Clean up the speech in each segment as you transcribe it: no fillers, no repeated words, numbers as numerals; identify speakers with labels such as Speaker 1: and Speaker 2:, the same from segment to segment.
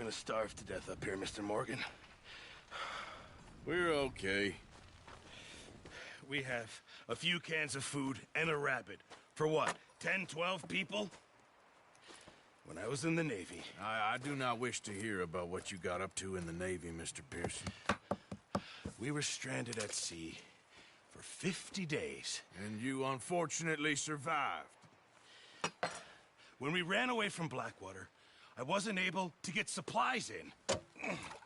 Speaker 1: gonna starve to death up here, Mr. Morgan.
Speaker 2: We're okay.
Speaker 1: We have a few cans of food and a rabbit. For what, 10, 12 people? When I was in the Navy...
Speaker 2: I do not wish to hear about what you got up to in the Navy, Mr. Pearson.
Speaker 1: We were stranded at sea for 50 days.
Speaker 2: And you unfortunately survived.
Speaker 1: When we ran away from Blackwater, I wasn't able to get supplies in.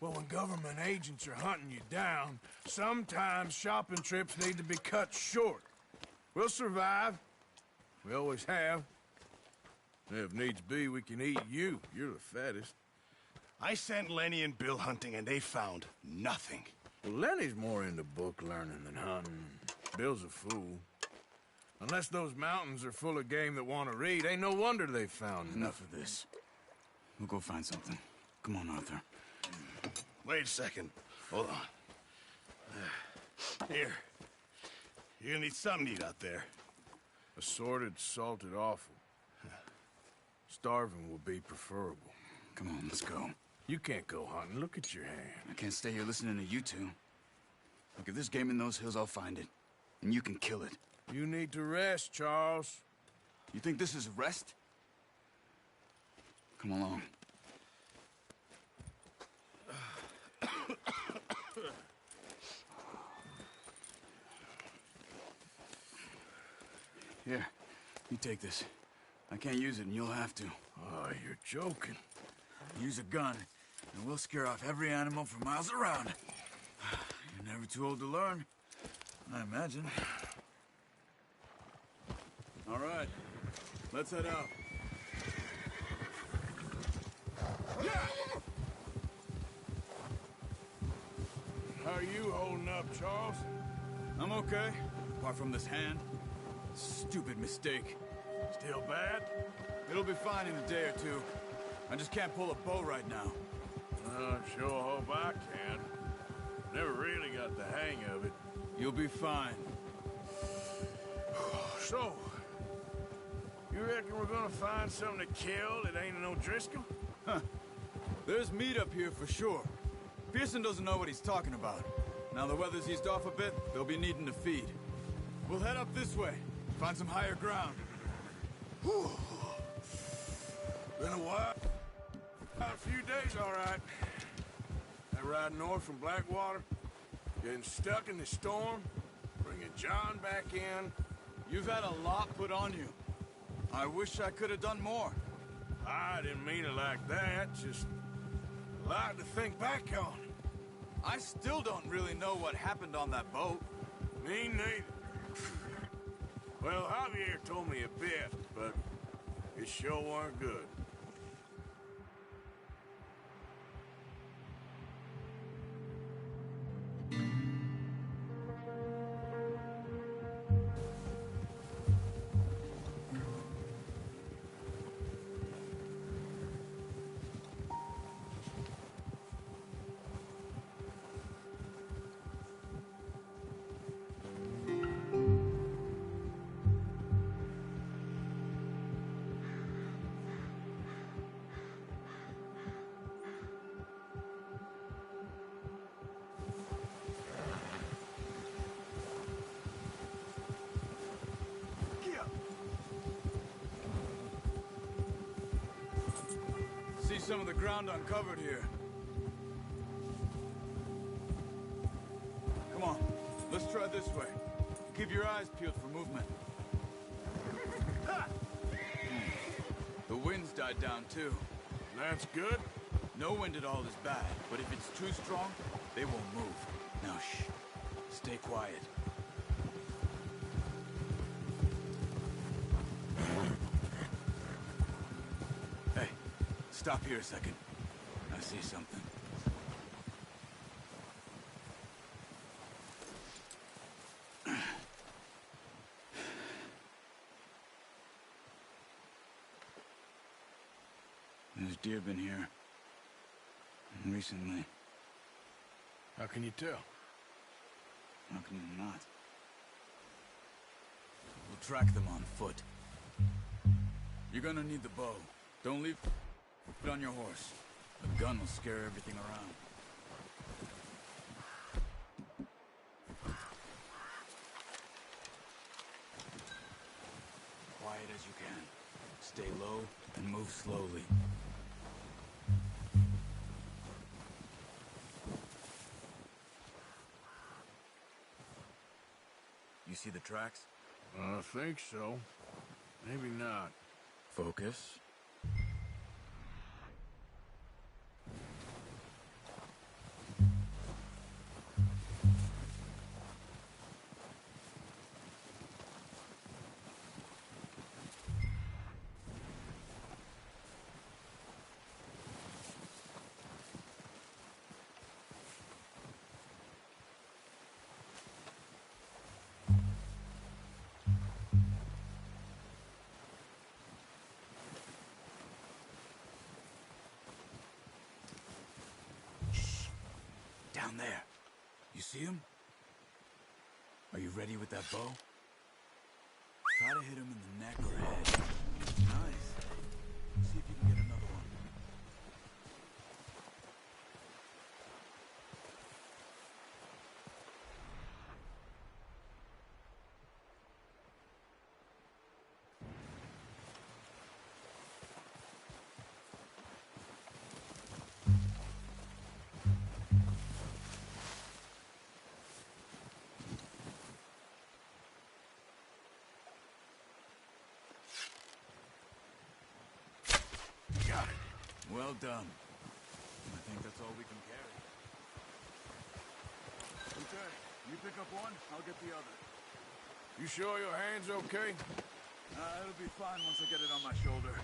Speaker 2: Well, when government agents are hunting you down, sometimes shopping trips need to be cut short. We'll survive. We always have. If needs be, we can eat you. You're the fattest.
Speaker 1: I sent Lenny and Bill hunting, and they found nothing.
Speaker 2: Well, Lenny's more into book learning than hunting. Bill's a fool. Unless those mountains are full of game that want to read, ain't no wonder they found
Speaker 3: Enough of this. We'll go find something. Come on, Arthur.
Speaker 1: Wait a second. Hold on. Here. You're gonna need something to eat out there.
Speaker 2: Assorted, salted offal. Starving will be preferable.
Speaker 3: Come on, let's go.
Speaker 2: You can't go hunting. Look at your hand.
Speaker 3: I can't stay here listening to you two. Look, if there's game in those hills, I'll find it. And you can kill it.
Speaker 2: You need to rest, Charles.
Speaker 3: You think this is rest? Come along. Here, you take this. I can't use it, and you'll have to.
Speaker 2: Oh, you're joking.
Speaker 3: Use a gun, and we'll scare off every animal for miles around. You're never too old to learn, I imagine. All right, let's head out.
Speaker 2: Yeah! How are you holding up, Charles?
Speaker 3: I'm okay, apart from this hand. Stupid mistake.
Speaker 2: Still bad?
Speaker 3: It'll be fine in a day or two. I just can't pull a bow right now.
Speaker 2: I sure hope I can. Never really got the hang of it.
Speaker 3: You'll be fine.
Speaker 2: So, you reckon we're gonna find something to kill that ain't no Driscoll?
Speaker 3: Huh. There's meat up here for sure. Pearson doesn't know what he's talking about. Now the weather's eased off a bit, they'll be needing to feed. We'll head up this way, find some higher ground.
Speaker 2: Whew. Been a while. A few days, all right. That ride north from Blackwater, getting stuck in the storm, bringing John back in.
Speaker 3: You've had a lot put on you. I wish I could have done more.
Speaker 2: I didn't mean it like that, just a lot to think back on.
Speaker 3: I still don't really know what happened on that boat.
Speaker 2: Me neither. Well, Javier told me a bit, but it sure weren't good.
Speaker 3: See some of the ground uncovered here. Come on, let's try this way. Keep your eyes peeled for movement. The wind's died down too.
Speaker 2: That's good.
Speaker 3: No wind at all is bad, but if it's too strong, they won't move. Now shh, stay quiet. Hey, stop here a second. I see something. There's deer been here. Recently.
Speaker 2: How can you tell?
Speaker 3: How can you not? We'll track them on foot. You're gonna need the bow. Don't leave it on your horse. A gun will scare everything around. Quiet as you can. Stay low and move slowly. You see the tracks?
Speaker 2: I think so. Maybe not.
Speaker 3: Focus. Down there. You see him? Are you ready with that bow? Try to hit him in the neck or head. Nice. See if you can get another one.
Speaker 2: Got it.
Speaker 3: Well done. I think that's all we can carry. Okay, you pick up one, I'll get the other.
Speaker 2: You sure your hand's okay?
Speaker 3: It'll be fine once I get it on my shoulder.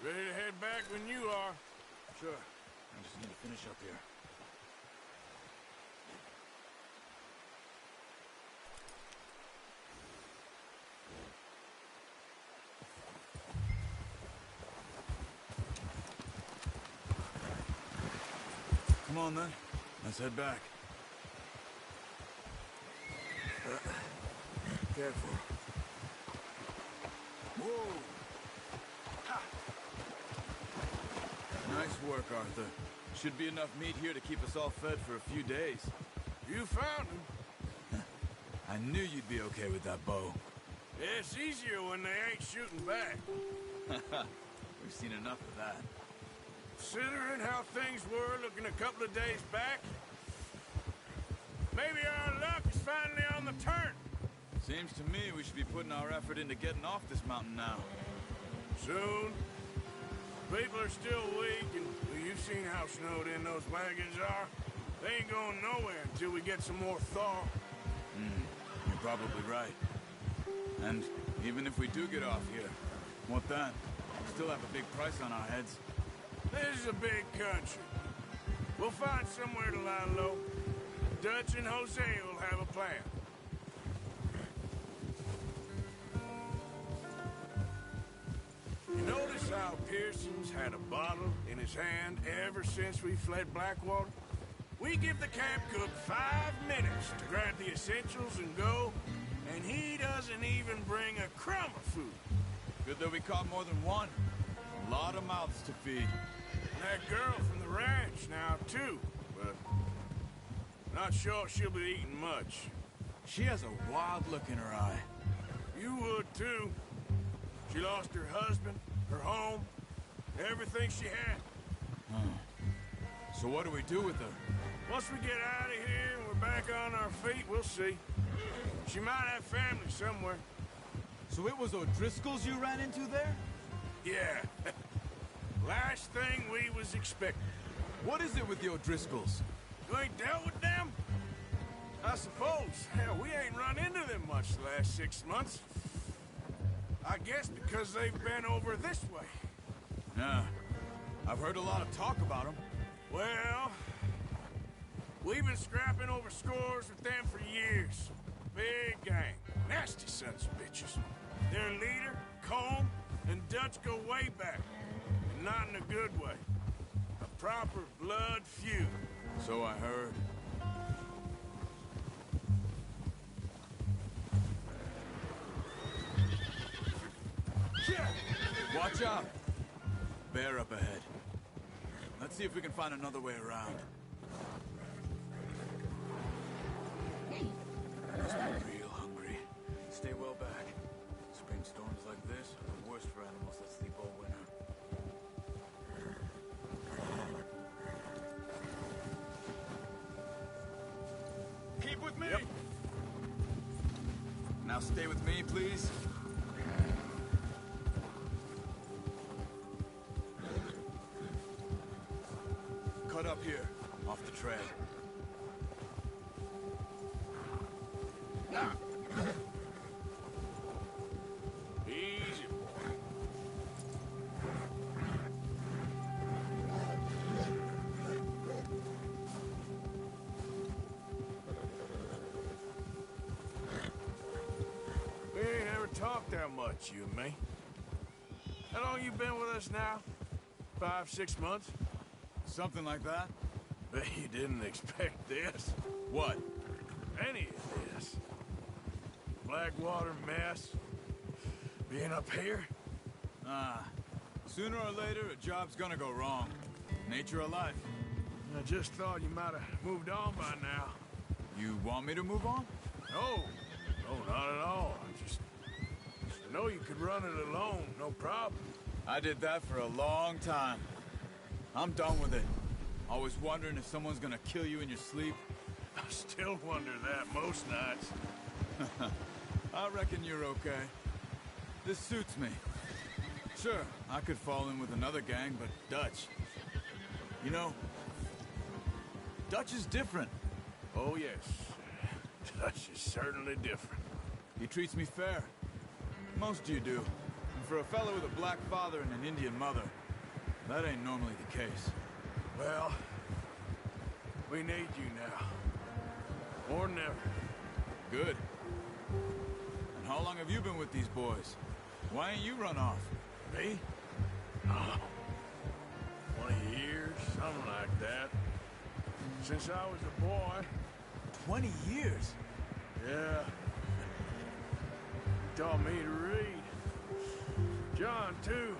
Speaker 2: Ready to head back when you are.
Speaker 3: Sure. I just need to finish up here. Come on, then. Let's head back. Careful. Whoa! Ha! Nice work, Arthur. Should be enough meat here to keep us all fed for a few days.
Speaker 2: You found him.
Speaker 3: I knew you'd be okay with that bow.
Speaker 2: It's easier when they ain't shooting back.
Speaker 3: We've seen enough of that.
Speaker 2: Considering how things were looking a couple of days back, maybe our luck is finally on the turn.
Speaker 3: Seems to me we should be putting our effort into getting off this mountain now.
Speaker 2: Soon. People are still weak, and well, you've seen how snowed in those wagons are. They ain't going nowhere until we get some more thaw.
Speaker 3: You're probably right. And even if we do get off here, what then? We still have a big price on our heads.
Speaker 2: This is a big country. We'll find somewhere to lie low. Dutch and Jose will have a plan. You notice how Pearson's had a bottle in his hand ever since we fled Blackwater? We give the camp cook 5 minutes to grab the essentials and go, and he doesn't even bring a crumb of food.
Speaker 3: Good that we caught more than one. A lot of mouths to feed.
Speaker 2: That girl from the ranch now, too, but not sure she'll be eating much.
Speaker 3: She has a wild look in her eye.
Speaker 2: You would, too. She lost her husband, her home, everything she had.
Speaker 3: So what do we do with her?
Speaker 2: Once we get out of here and we're back on our feet, we'll see. She might have family somewhere.
Speaker 3: So it was O'Driscoll's you ran into there?
Speaker 2: Yeah. Last thing we was expecting.
Speaker 3: What is it with the O'Driscolls?
Speaker 2: You ain't dealt with them? I suppose. Hell, we ain't run into them much the last 6 months. I guess because they've been over this way.
Speaker 3: Yeah. I've heard a lot of talk about them.
Speaker 2: Well, we've been scrapping over scores with them for years. Big gang. Nasty sons of bitches. Their leader, Combe, and Dutch go way back. And not in a good way. A proper blood feud.
Speaker 3: So I heard. Watch out! Bear up ahead. Let's see if we can find another way around. Must be real hungry. Stay well back. Spring storms like this are the worst for animals that sleep all winter. Keep with me! Yep. Now stay with me, please. Cut up here, off the trail.
Speaker 2: Easy, boy. We ain't ever talked that much, you and me. How long you been with us now? 5, 6 months?
Speaker 3: Something like that?
Speaker 2: Bet you didn't expect this.
Speaker 3: What?
Speaker 2: Any of this. Blackwater mess. Being up here?
Speaker 3: Sooner or later, a job's gonna go wrong. Nature of life.
Speaker 2: I just thought you might have moved on by now.
Speaker 3: You want me to move on?
Speaker 2: No. No, not at all. I just know you could run it alone, no problem.
Speaker 3: I did that for a long time. I'm done with it. Always wondering if someone's gonna kill you in your sleep.
Speaker 2: I still wonder that most nights.
Speaker 3: I reckon you're okay. This suits me. Sure, I could fall in with another gang, but Dutch... You know, Dutch is different.
Speaker 2: Oh, yes. Dutch is certainly different.
Speaker 3: He treats me fair. Most of you do. And for a fellow with a black father and an Indian mother, that ain't normally the case.
Speaker 2: Well, we need you now. More than ever.
Speaker 3: Good. And how long have you been with these boys? Why ain't you run off?
Speaker 2: Me? Oh, 20 years, something like that. Since I was a boy.
Speaker 3: 20 years?
Speaker 2: Yeah. He taught me to read. John, too.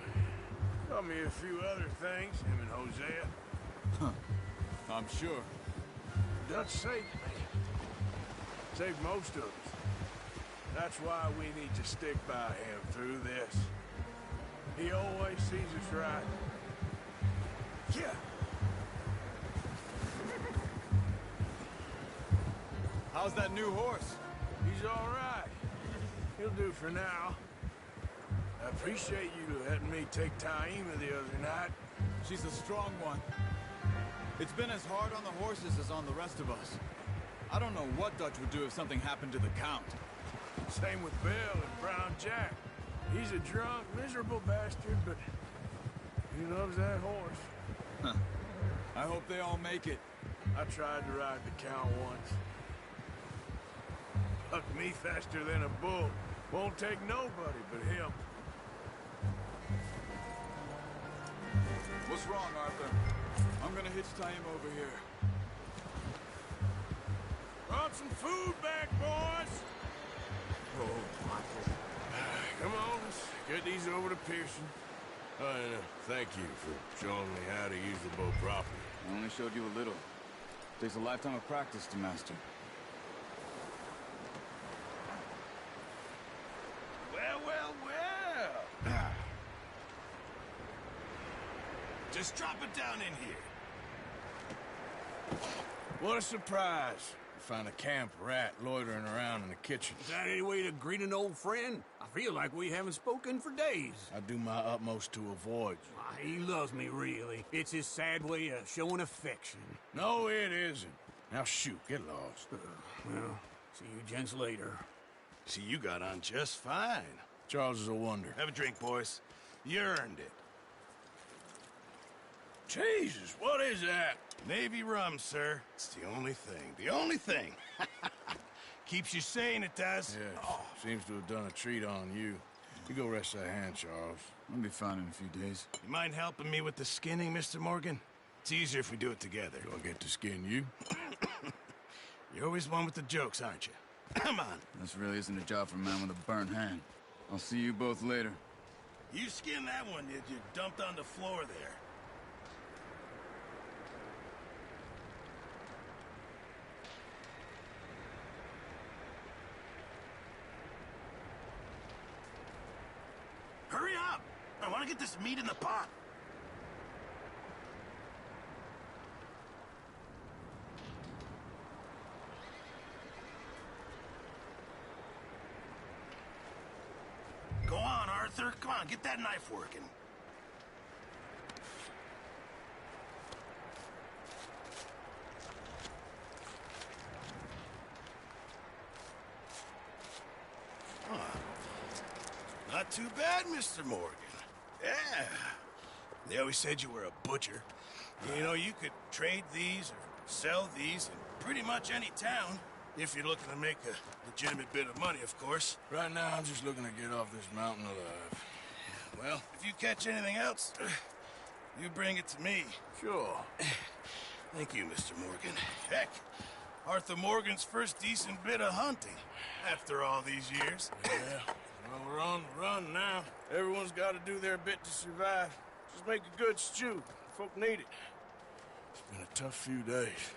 Speaker 2: Taught me a few other things, him and Hosea.
Speaker 3: Huh. I'm sure.
Speaker 2: Dutch saved me. Saved most of us. That's why we need to stick by him through this. He always sees us right. Yeah.
Speaker 3: How's that new horse?
Speaker 2: He's all right. He'll do for now. I appreciate you letting me take Taima the other night.
Speaker 3: She's a strong one. It's been as hard on the horses as on the rest of us. I don't know what Dutch would do if something happened to the Count.
Speaker 2: Same with Bill and Brown Jack. He's a drunk, miserable bastard, but he loves that horse.
Speaker 3: Huh. I hope they all make it.
Speaker 2: I tried to ride the Count once. Bucked me faster than a bull. Won't take nobody but him.
Speaker 3: What's wrong, Arthur? I'm gonna hitch Taima over here.
Speaker 2: Brought some food back, boys!
Speaker 3: Oh,
Speaker 2: Come on, let's get these over to Pearson. And thank you for showing me how to use the bow properly.
Speaker 3: I only showed you a little. Takes a lifetime of practice to master.
Speaker 1: Well, well, well. Just drop it down in here.
Speaker 2: What a surprise. Find a camp rat loitering around in the kitchen.
Speaker 4: Is that any way to greet an old friend? I feel like we haven't spoken for days.
Speaker 2: I do my utmost to avoid you.
Speaker 4: He loves me, really. It's his sad way of showing affection.
Speaker 2: No, it isn't. Now shoot, get lost.
Speaker 4: Well, see you gents later.
Speaker 1: See, you got on just fine.
Speaker 2: Charles is a wonder.
Speaker 1: Have a drink, boys. You earned it.
Speaker 2: Jesus, what is that?
Speaker 1: Navy rum, sir. It's the only thing. The only thing. Keeps you sane, it does.
Speaker 2: Yeah, seems to have done a treat on you. You go rest that hand, Charles.
Speaker 3: I'll be fine in a few days.
Speaker 1: You mind helping me with the skinning, Mr. Morgan? It's easier if we do it together.
Speaker 2: Do I get to skin you?
Speaker 1: You're always one with the jokes, aren't you? Come on.
Speaker 3: This really isn't a job for a man with a burnt hand. I'll see you both later.
Speaker 1: You skinned that one, did you? Dumped on the floor there. Hurry up! I want to get this meat in the pot. Go on, Arthur. Come on, get that knife working. Not too bad, Mr. Morgan. Yeah. They always said you were a butcher. You know, you could trade these or sell these in pretty much any town, if you're looking to make a legitimate bit of money, of course.
Speaker 2: Right now, I'm just looking to get off this mountain alive.
Speaker 1: Well, if you catch anything else, you bring it to me.
Speaker 2: Sure.
Speaker 1: Thank you, Mr. Morgan. Heck, Arthur Morgan's first decent bit of hunting after all these years.
Speaker 2: Yeah. Well, we're on the run now. Everyone's got to do their bit to survive. Just make a good stew. Folk need it. It's been a tough few days.